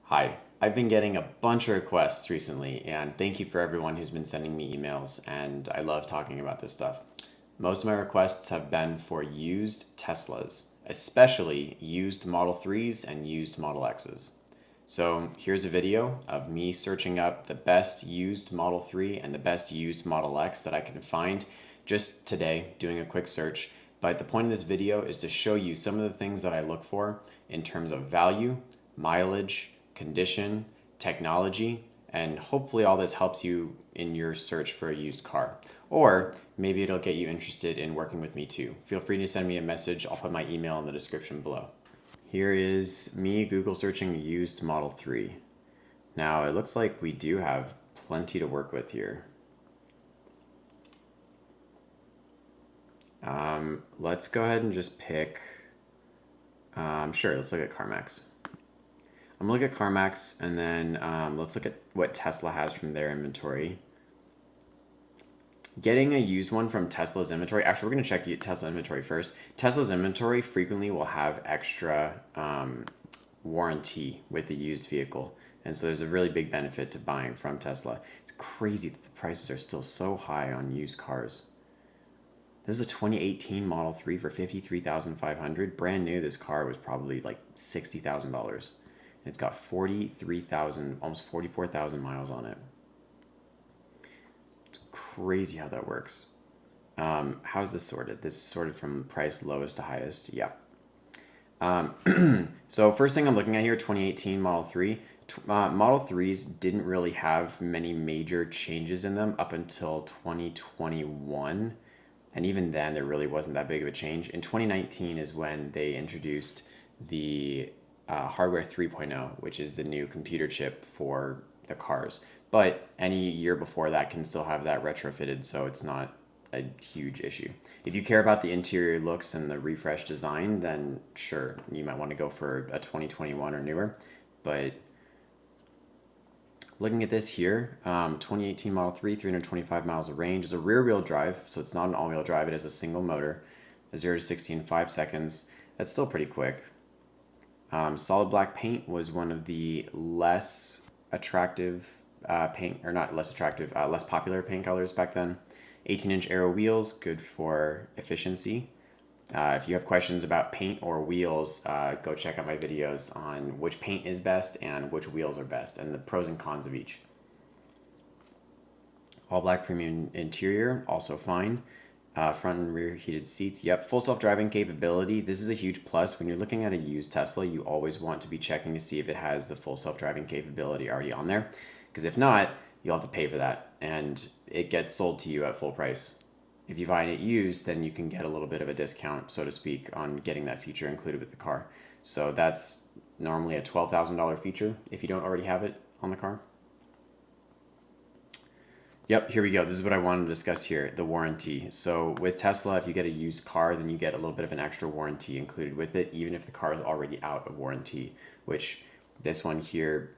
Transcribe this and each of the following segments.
Hi, I've been getting a bunch of requests recently, and thank you for everyone who's been sending me emails, and I love talking about this stuff. Most of my requests have been for used Teslas, especially used Model 3s and used Model X's. So here's a video of me searching up the best used Model 3 and the best used Model X that I can find just today, doing a quick search. But the point of this video is to show you some of the things that I look for in terms of value, mileage, condition, technology, and hopefully all this helps you in your search for a used car. Or maybe it'll get you interested in working with me too. Feel free to send me a message. I'll put my email in the description below. Here is me Google searching used Model 3. Now it looks like we do have plenty to work with here. Let's go ahead and just pick, sure, let's look at CarMax. I'm gonna look at CarMax and then let's look at what Tesla has from their inventory. Getting a used one from Tesla's inventory, actually we're gonna check Tesla inventory first. Tesla's inventory frequently will have extra warranty with the used vehicle. And so there's a really big benefit to buying from Tesla. It's crazy that the prices are still so high on used cars. This is a 2018 Model 3 for $53,500. Brand new, this car was probably like $60,000. And it's got 43,000, almost 44,000 miles on it. It's crazy how that works. How's this sorted? This is sorted from price lowest to highest. Yeah. So first thing I'm looking at here, 2018 Model 3. Model 3s didn't really have many major changes in them up until 2021. And even then, there really wasn't that big of a change. In 2019 is when they introduced the hardware 3.0, which is the new computer chip for the cars. But any year before that can still have that retrofitted, so it's not a huge issue. If you care about the interior looks and the refresh design, then sure, you might want to go for a 2021 or newer. But looking at this here, 2018 Model 3, 325 miles of range. Is a rear-wheel drive, so it's not an all-wheel drive. It has a single motor, a 0 to 60 in 5 seconds. That's still pretty quick. Solid black paint was one of the less attractive paint, or not less attractive, less popular paint colors back then. 18-inch aero wheels, good for efficiency. If you have questions about paint or wheels, go check out my videos on which paint is best and which wheels are best and the pros and cons of each. All black premium interior, also fine. Front and rear heated seats. Yep, full self-driving capability. This is a huge plus. When you're looking at a used Tesla, you always want to be checking to see if it has the full self-driving capability already on there. Because if not, you'll have to pay for that. And it gets sold to you at full price. If you find it used, then you can get a little bit of a discount, so to speak, on getting that feature included with the car. So that's normally a $12,000 feature if you don't already have it on the car. Yep, here we go. This is what I wanted to discuss here, the warranty. So with Tesla, if you get a used car, then you get a little bit of an extra warranty included with it, even if the car is already out of warranty, which this one here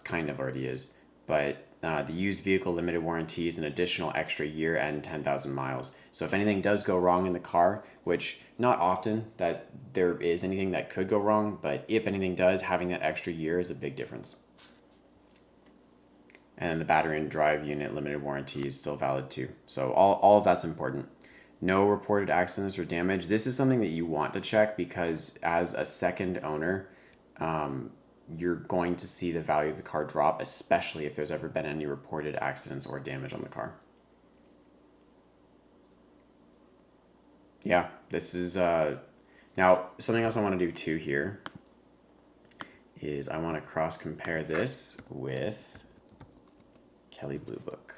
kind of already is. But the used vehicle limited warranty is an additional extra year and 10,000 miles. So if anything does go wrong in the car, which not often that there is anything that could go wrong, but if anything does, having that extra year is a big difference. And the battery and drive unit limited warranty is still valid too. So all of that's important. No reported accidents or damage. This is something that you want to check because as a second owner, you're going to see the value of the car drop, especially if there's ever been any reported accidents or damage on the car. Yeah, this is, now something else I want to do too here is I want to cross compare this with Kaale Blue Book.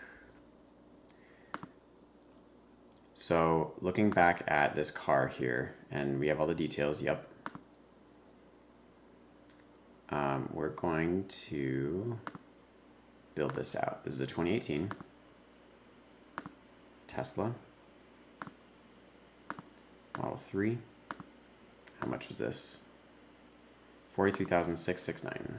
So looking back at this car here, and we have all the details, yep. We're going to build this out. This is a 2018 Tesla Model 3. How much was this? $43,669.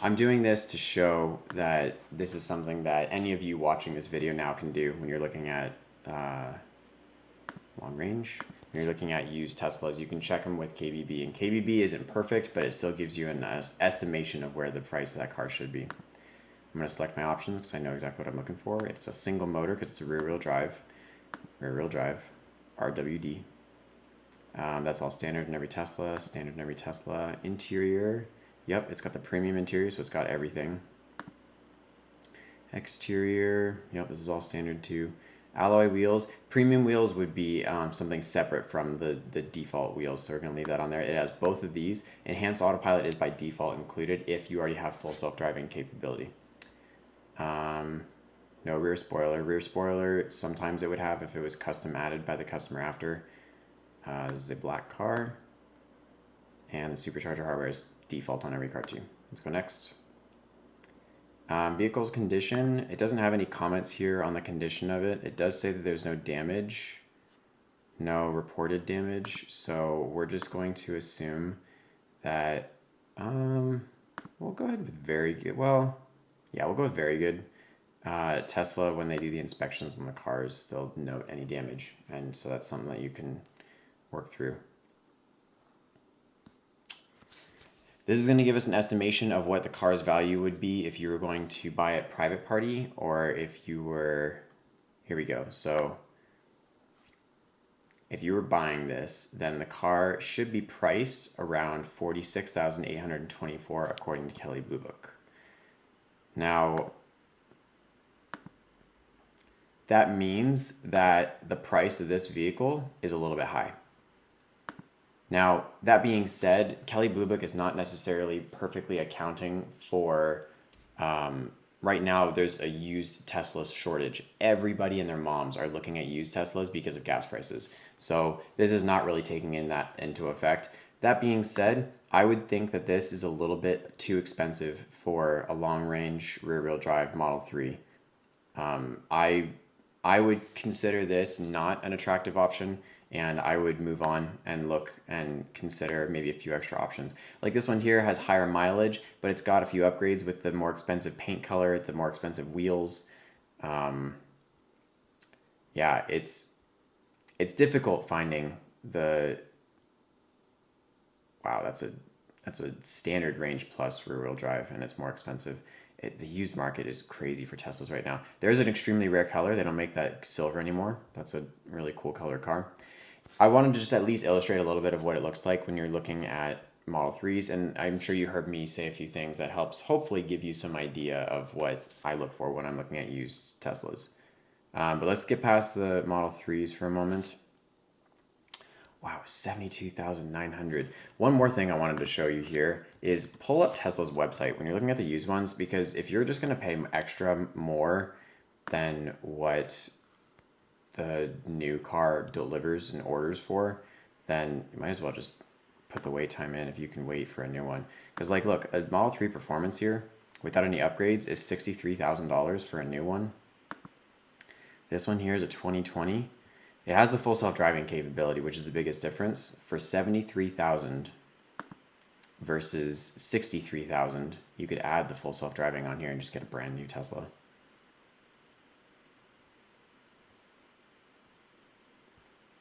I'm doing this to show that this is something that any of you watching this video now can do when you're looking at long range. When you're looking at used Teslas, you can check them with KBB, and KBB isn't perfect, but it still gives you an estimation of where the price of that car should be. I'm going to select my options because I know exactly what I'm looking for. It's a single motor because it's a rear-wheel drive, RWD. That's all standard in every Tesla, Interior, yep, it's got the premium interior, so it's got everything. Exterior, yep, this is all standard too. Alloy wheels, premium wheels would be something separate from the default wheels, so we're going to leave that on there. It has both of these. Enhanced autopilot is by default included if you already have full self-driving capability. No rear spoiler. Rear spoiler, sometimes it would have if it was custom added by the customer after. This is a black car. And the supercharger hardware is default on every car too. Let's go next. Vehicle's condition, it doesn't have any comments here on the condition of it. It does say that there's no damage, no reported damage. So we're just going to assume that, we'll go ahead with very good. Well, yeah, we'll go with very good. Tesla, when they do the inspections on the cars, they'll note any damage. And so that's something that you can work through. This is going to give us an estimation of what the car's value would be if you were going to buy it private party or if you were, here we go. So if you were buying this, then the car should be priced around $46,824 according to Kaale Blue Book. Now, that means that the price of this vehicle is a little bit high. Now, that being said, Kaale Blue Book is not necessarily perfectly accounting for, right now there's a used Tesla shortage. Everybody and their moms are looking at used Teslas because of gas prices. So this is not really taking into effect. That being said, I would think that this is a little bit too expensive for a long range rear wheel drive Model 3. I would consider this not an attractive option, and I would move on and look and consider maybe a few extra options. Like this one here has higher mileage, but it's got a few upgrades with the more expensive paint color, the more expensive wheels. Yeah, it's difficult finding the, wow, that's a standard range plus rear wheel drive, and it's more expensive. The used market is crazy for Teslas right now. There's an extremely rare color. They don't make that silver anymore. That's a really cool color car. I wanted to just at least illustrate a little bit of what it looks like when you're looking at Model 3s, and I'm sure you heard me say a few things that helps hopefully give you some idea of what I look for when I'm looking at used Teslas. But let's get past the Model 3s for a moment. Wow, 72,900. One more thing I wanted to show you here is pull up Tesla's website when you're looking at the used ones, because if you're just going to pay extra more than what the new car delivers and orders for, then you might as well just put the wait time in if you can wait for a new one. Because like, look, a Model 3 Performance here without any upgrades is $63,000 for a new one. This one here is a 2020. It has the full self-driving capability, which is the biggest difference. For $73,000 versus $63,000, you could add the full self-driving on here and just get a brand new Tesla.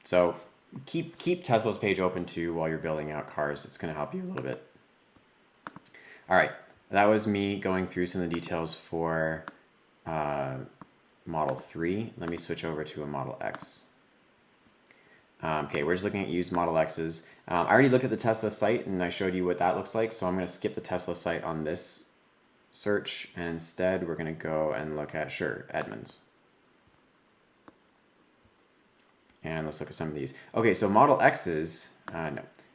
So keep Tesla's page open too while you're building out cars. It's going to help you a little bit. All right, that was me going through some of the details for Model 3. Let me switch over to a Model X. Okay, we're just looking at used Model X's. I already looked at the Tesla site and I showed you what that looks like, so I'm going to skip the Tesla site on this search, and instead we're going to go and look at, sure, Edmunds. And let's look at some of these. Okay, so Model X's,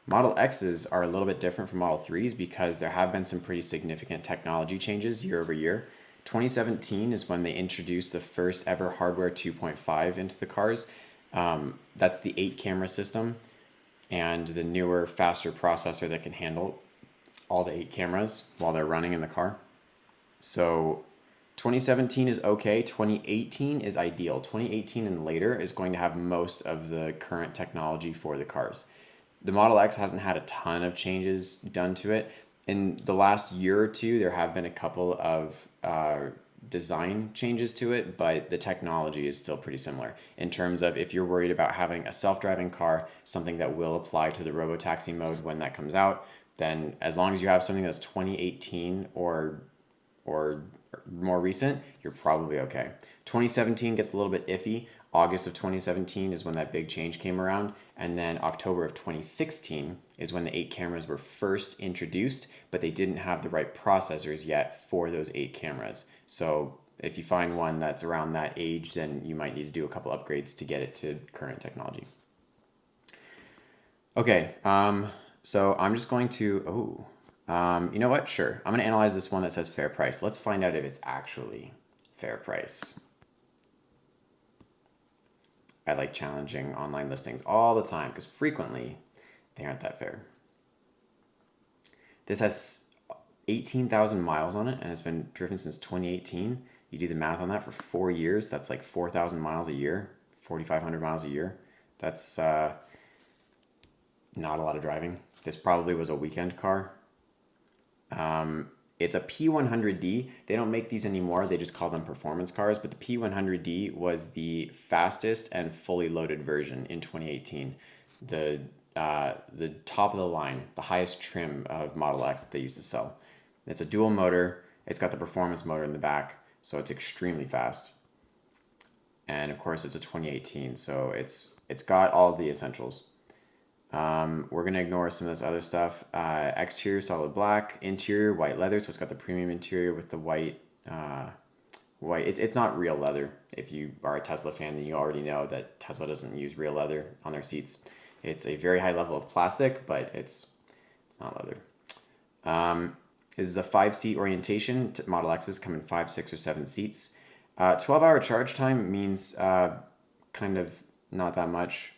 Model X's are a little bit different from Model 3s because there have been some pretty significant technology changes year over year. 2017 is when they introduced the first ever hardware 2.5 into the cars. That's the 8-camera system and the newer, faster processor that can handle all the 8 cameras while they're running in the car. So 2017 is okay. 2018 is ideal. 2018 and later is going to have most of the current technology for the cars. The Model X hasn't had a ton of changes done to it. In the last year or two, there have been a couple of design changes to it, but the technology is still pretty similar in terms of if you're worried about having a self-driving car, something that will apply to the robotaxi mode when that comes out, then as long as you have something that's 2018 or more recent, you're probably okay. 2017 gets a little bit iffy. August of 2017 is when that big change came around. And then October of 2016 is when the 8 cameras were first introduced, but they didn't have the right processors yet for those 8 cameras. So if you find one that's around that age, then you might need to do a couple upgrades to get it to current technology. Okay, so I'm just going to, you know what? Sure. I'm going to analyze this one that says fair price. Let's find out if it's actually fair price. I like challenging online listings all the time because frequently they aren't that fair. This has 18,000 miles on it and it's been driven since 2018. You do the math on that for 4 years. That's like 4,000 miles a year, 4,500 miles a year. That's not a lot of driving. This probably was a weekend car. It's a P100D. They don't make these anymore. They just call them performance cars. But the P100D was the fastest and fully loaded version in 2018. The top of the line, the highest trim of Model X that they used to sell. It's a dual motor. It's got the performance motor in the back, so it's extremely fast. And of course, it's a 2018, so it's got all the essentials. We're going to ignore some of this other stuff. Exterior solid black, interior white leather, so it's got the premium interior with the white. It's not real leather. If you are a Tesla fan, then you already know that Tesla doesn't use real leather on their seats. It's a very high level of plastic, but it's not leather. This is a 5-seat orientation. Model X's come in 5, 6, or 7 seats. 12-hour charge time means kind of not that much.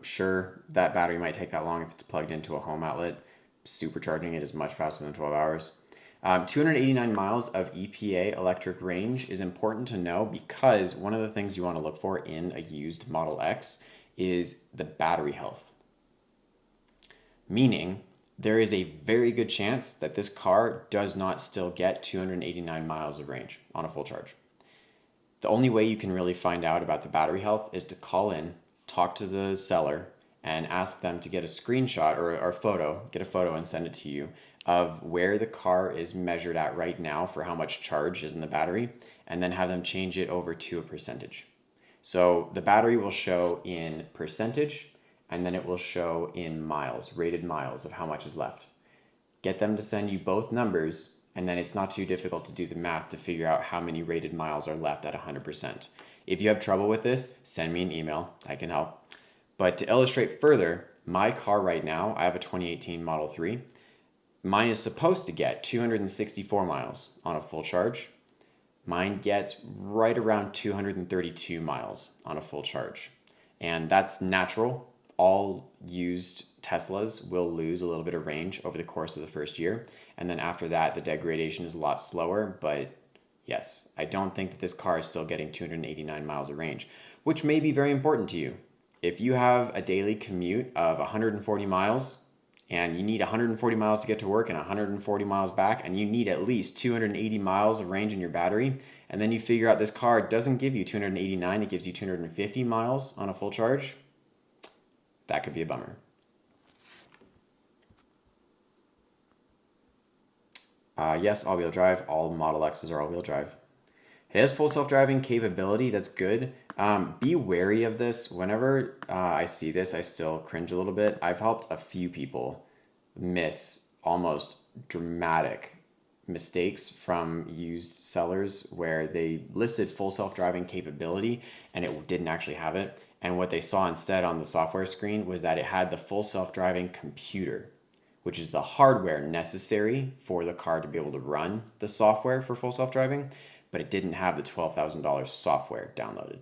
Sure, that battery might take that long if it's plugged into a home outlet. Supercharging it is much faster than 12 hours. 289 miles of EPA electric range is important to know because one of the things you want to look for in a used Model X is the battery health. Meaning, there is a very good chance that this car does not still get 289 miles of range on a full charge. The only way you can really find out about the battery health is to call in, talk to the seller, and ask them to get a screenshot or a photo, get a photo and send it to you of where the car is measured at right now for how much charge is in the battery, and then have them change it over to a percentage. So the battery will show in percentage, and then it will show in miles, rated miles of how much is left. Get them to send you both numbers, and then it's not too difficult to do the math to figure out how many rated miles are left at 100%. If you have trouble with this, send me an email. I can help. But to illustrate further, my car right now, I have a 2018 Model 3. Mine is supposed to get 264 miles on a full charge. Mine gets right around 232 miles on a full charge. And that's natural. All used Teslas will lose a little bit of range over the course of the first year. And then after that, the degradation is a lot slower. But yes, I don't think that this car is still getting 289 miles of range, which may be very important to you. If you have a daily commute of 140 miles and you need 140 miles to get to work and 140 miles back, and you need at least 280 miles of range in your battery, and then you figure out this car doesn't give you 289, it gives you 250 miles on a full charge, that could be a bummer. Yes, all-wheel drive. All Model X's are all-wheel drive. It has full self-driving capability. That's good. Be wary of this. Whenever I see this, I still cringe a little bit. I've helped a few people miss almost dramatic mistakes from used sellers where they listed full self-driving capability and it didn't actually have it. And what they saw instead on the software screen was that it had the full self-driving computer, which is the hardware necessary for the car to be able to run the software for full self-driving, but it didn't have the $12,000 software downloaded.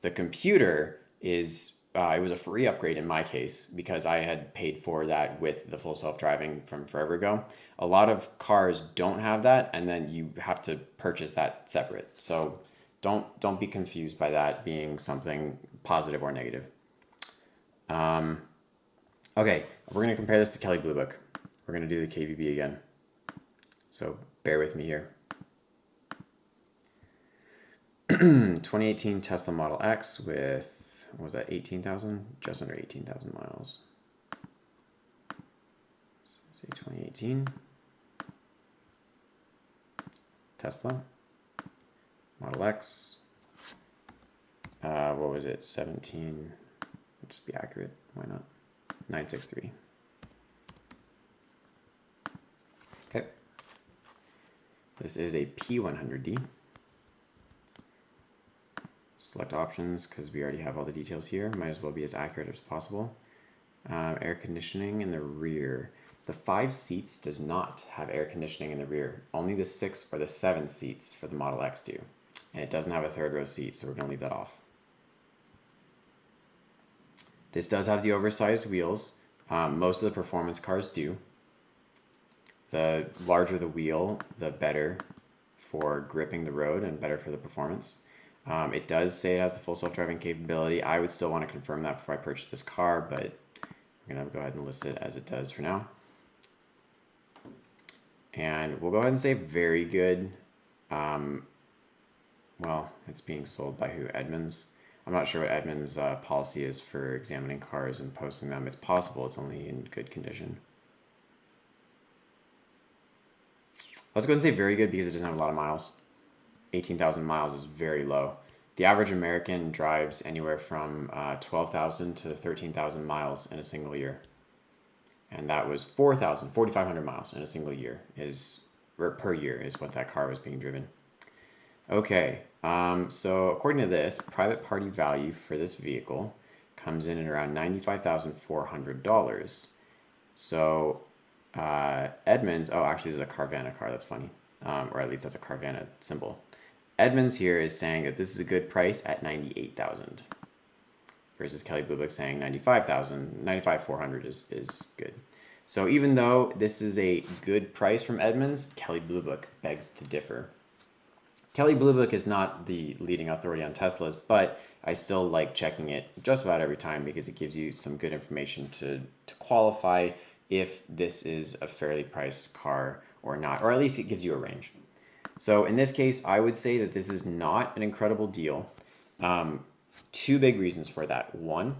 The computer is, it was a free upgrade in my case because I had paid for that with the full self-driving from forever ago. A lot of cars don't have that, and then you have to purchase that separate. So don't be confused by that being something positive or negative. Okay, we're going to compare this to Kelley Blue Book. We're going to do the KVB again. So bear with me here. 2018 Tesla Model X with, what was that, 18,000? Just under 18,000 miles. So, see, 2018 Tesla Model X. What was it? 17. Just be accurate. Why not? 963. Okay. This is a P100D. Select options because we already have all the details here. Might as well be as accurate as possible. Air conditioning in the rear. The 5 seats does not have air conditioning in the rear. Only the 6 or the 7 seats for the Model X do. And it doesn't have a 3rd row seat, so we're going to leave that off. This does have the oversized wheels. Most of the performance cars do. The larger the wheel, the better for gripping the road and better for the performance. It does say it has the full self-driving capability. I would still want to confirm that before I purchase this car, but we're going to go ahead and list it as it does for now. And we'll go ahead and say very good. Well, it's being sold by who? Edmunds. I'm not sure what Edmunds' policy is for examining cars and posting them. It's possible it's only in good condition. Let's go ahead and say very good because it doesn't have a lot of miles. 18,000 miles is very low. The average American drives anywhere from 12,000 to 13,000 miles in a single year. And that was 4,500 miles in a single year or per year is what that car was being driven. Okay, so according to this, private party value for this vehicle comes in at around $95,400. So Edmunds, oh, actually this is a Carvana car, that's funny. Or at least that's a Carvana symbol. Edmunds here is saying that this is a good price at $98,000 versus Kaale Blue Book saying $95,000. $95,400 is good. So even though this is a good price from Edmunds, Kaale Blue Book begs to differ. Kaale Blue Book is not the leading authority on Teslas, but I still like checking it just about every time because it gives you some good information to qualify if this is a fairly priced car or not, or at least it gives you a range. So in this case, I would say that this is not an incredible deal. 2 big reasons for that. One,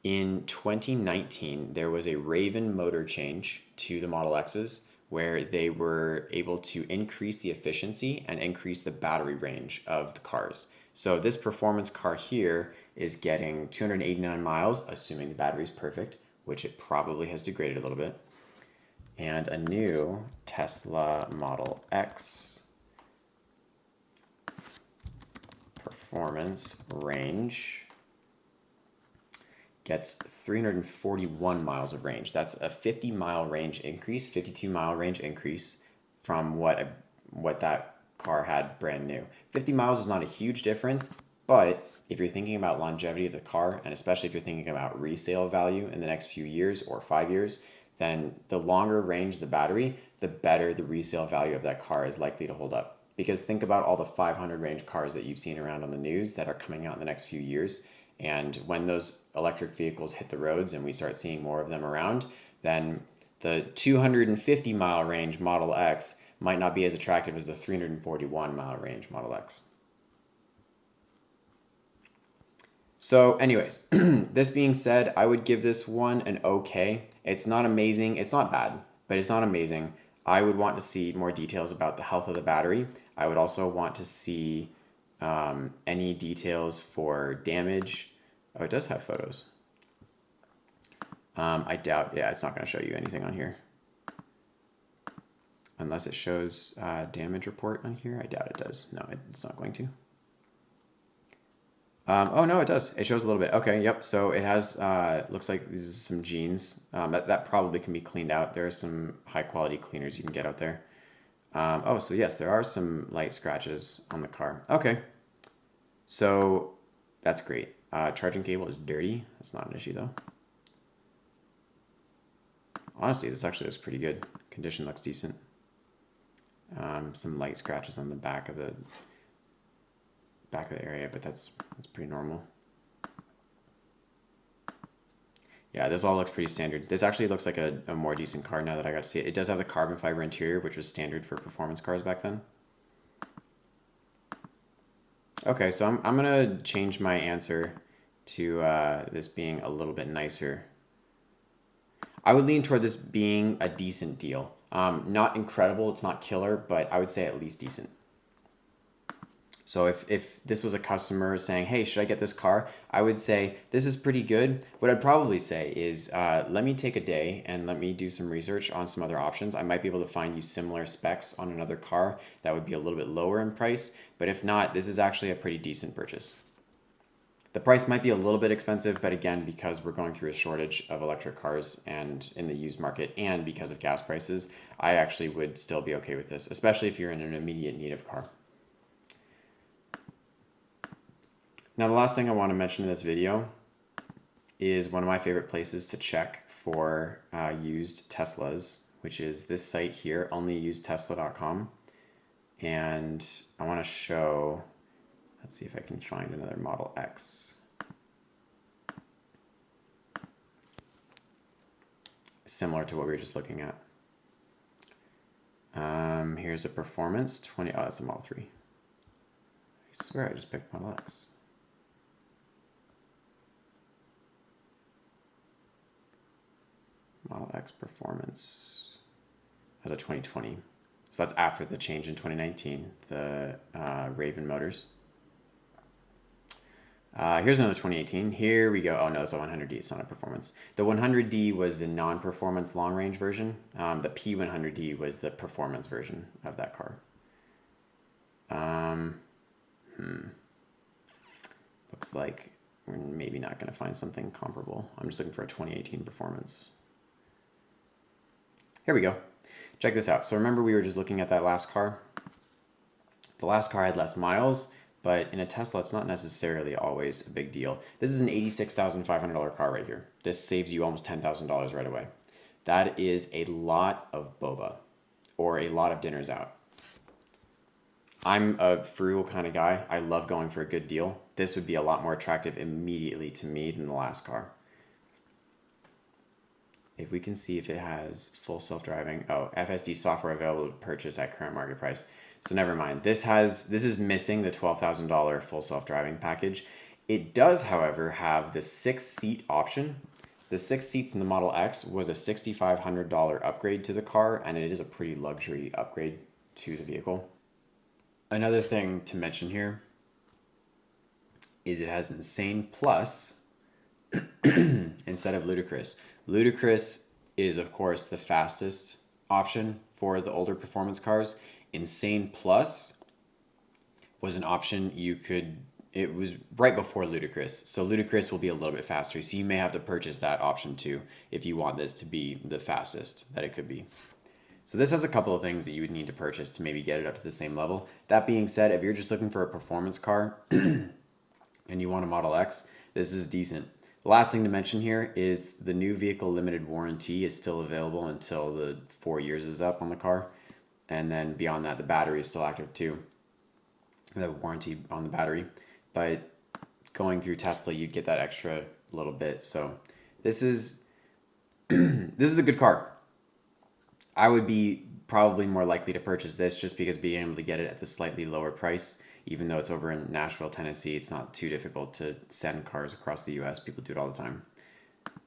in 2019, there was a Raven motor change to the Model X's where they were able to increase the efficiency and increase the battery range of the cars. So this performance car here is getting 289 miles, assuming the battery is perfect, which it probably has degraded a little bit. And a new Tesla Model X performance range gets 341 miles of range. That's a 50-mile range increase, 52-mile range increase from what that car had brand new. 50 miles is not a huge difference, but if you're thinking about longevity of the car, and especially if you're thinking about resale value in the next few years or 5 years, then the longer range the battery, the better the resale value of that car is likely to hold up. Because think about all the 500 range cars that you've seen around on the news that are coming out in the next few years. And when those electric vehicles hit the roads and we start seeing more of them around, then the 250-mile range Model X might not be as attractive as the 341-mile range Model X. So anyways, this being said, I would give this one an okay. It's not amazing. It's not bad, but it's not amazing. I would want to see more details about the health of the battery. I would also want to see any details for damage. Oh, it does have photos. I doubt, yeah, it's not going to show you anything on here. Unless it shows damage report on here. I doubt it does. No, it's not going to. Oh, no, it does. It shows a little bit. Okay, yep. So it has, looks like these are some jeans. That probably can be cleaned out. There are some high quality cleaners you can get out there. Oh, so yes, there are some light scratches on the car. Okay. So that's great. Charging cable is dirty. That's not an issue though. Honestly, this actually looks pretty good. Condition looks decent. Some light scratches on the back of the area, but that's pretty normal. Yeah, this all looks pretty standard. This actually looks like a more decent car now that I got to see it. It does have the carbon fiber interior, which was standard for performance cars back then. Okay, so I'm gonna change my answer to this being a little bit nicer. I would lean toward this being a decent deal. Not incredible, it's not killer, but I would say at least decent. So if this was a customer saying, hey, should I get this car? I would say, this is pretty good. What I'd probably say is, let me take a day and let me do some research on some other options. I might be able to find you similar specs on another car that would be a little bit lower in price. But if not, this is actually a pretty decent purchase. The price might be a little bit expensive, but again, because we're going through a shortage of electric cars and in the used market and because of gas prices, I actually would still be okay with this, especially if you're in an immediate need of a car. Now, the last thing I want to mention in this video is one of my favorite places to check for used Teslas, which is this site here, onlyusedtesla.com. And I want to show, let's see if I can find another Model X. Similar to what we were just looking at. Here's a performance, 20, oh, that's a Model 3. I swear I just picked Model X. Model X performance as a 2020. So that's after the change in 2019, the Raven motors. Here's another 2018. Here we go. Oh no, it's a 100D. It's not a performance. The 100D was the non-performance long-range version. The P100D was the performance version of that car. Looks like we're maybe not going to find something comparable. I'm just looking for a 2018 performance. Here we go. Check this out. So remember we were just looking at that last car? The last car had less miles, but in a Tesla, it's not necessarily always a big deal. This is an $86,500 car right here. This saves you almost $10,000 right away. That is a lot of boba, or a lot of dinners out. I'm a frugal kind of guy. I love going for a good deal. This would be a lot more attractive immediately to me than the last car. If we can see if it has full self-driving. Oh, FSD software available to purchase at current market price. So never mind. This is missing the $12,000 full self-driving package. It does, however, have the 6-seat option. The 6 seats in the Model X was a $6,500 upgrade to the car, and it is a pretty luxury upgrade to the vehicle. Another thing to mention here is it has Insane Plus instead of Ludicrous. Ludicrous is, of course, the fastest option for the older performance cars. Insane Plus was an option it was right before Ludicrous. So Ludicrous will be a little bit faster. So you may have to purchase that option too if you want this to be the fastest that it could be. So this has a couple of things that you would need to purchase to maybe get it up to the same level. That being said, if you're just looking for a performance car and you want a Model X, this is decent. The last thing to mention here is the new vehicle limited warranty is still available until the 4 years is up on the car. And then beyond that, the battery is still active too. The warranty on the battery. But going through Tesla, you'd get that extra little bit. So this is this is a good car. I would be probably more likely to purchase this just because being able to get it at the slightly lower price, even though it's over in Nashville, Tennessee, it's not too difficult to send cars across the US. People do it all the time.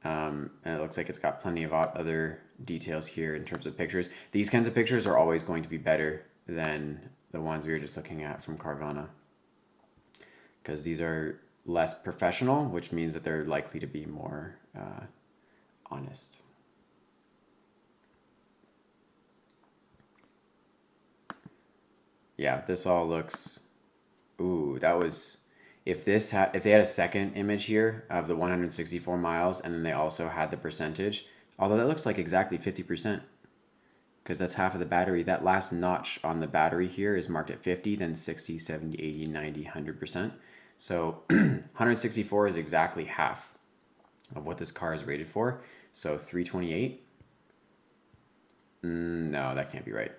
And it looks like it's got plenty of other details here in terms of pictures. These kinds of pictures are always going to be better than the ones we were just looking at from Carvana, because these are less professional, which means that they're likely to be more honest. Yeah, this all looks, ooh, that was, if they had a second image here of the 164 miles and then they also had the percentage, although that looks like exactly 50%, because that's half of the battery. That last notch on the battery here is marked at 50, then 60, 70, 80, 90, 100%. So 164 is exactly half of what this car is rated for. So 328, no, that can't be right.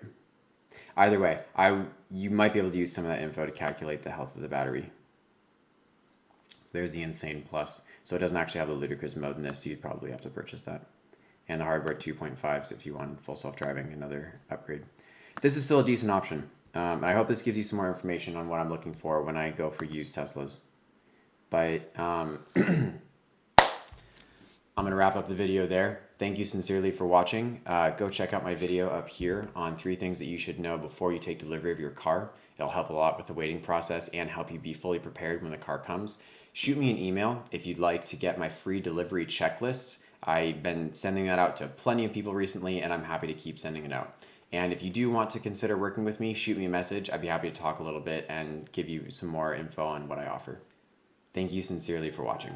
Either way, you might be able to use some of that info to calculate the health of the battery. So there's the Insane Plus. So it doesn't actually have the Ludicrous mode in this, so you'd probably have to purchase that. And the hardware 2.5, so if you wanted full self-driving, another upgrade. This is still a decent option. And I hope this gives you some more information on what I'm looking for when I go for used Teslas. But I'm going to wrap up the video there. Thank you sincerely for watching. Go check out my video up here on 3 things that you should know before you take delivery of your car. It'll help a lot with the waiting process and help you be fully prepared when the car comes. Shoot me an email if you'd like to get my free delivery checklist. I've been sending that out to plenty of people recently, and I'm happy to keep sending it out. And if you do want to consider working with me, shoot me a message. I'd be happy to talk a little bit and give you some more info on what I offer. Thank you sincerely for watching.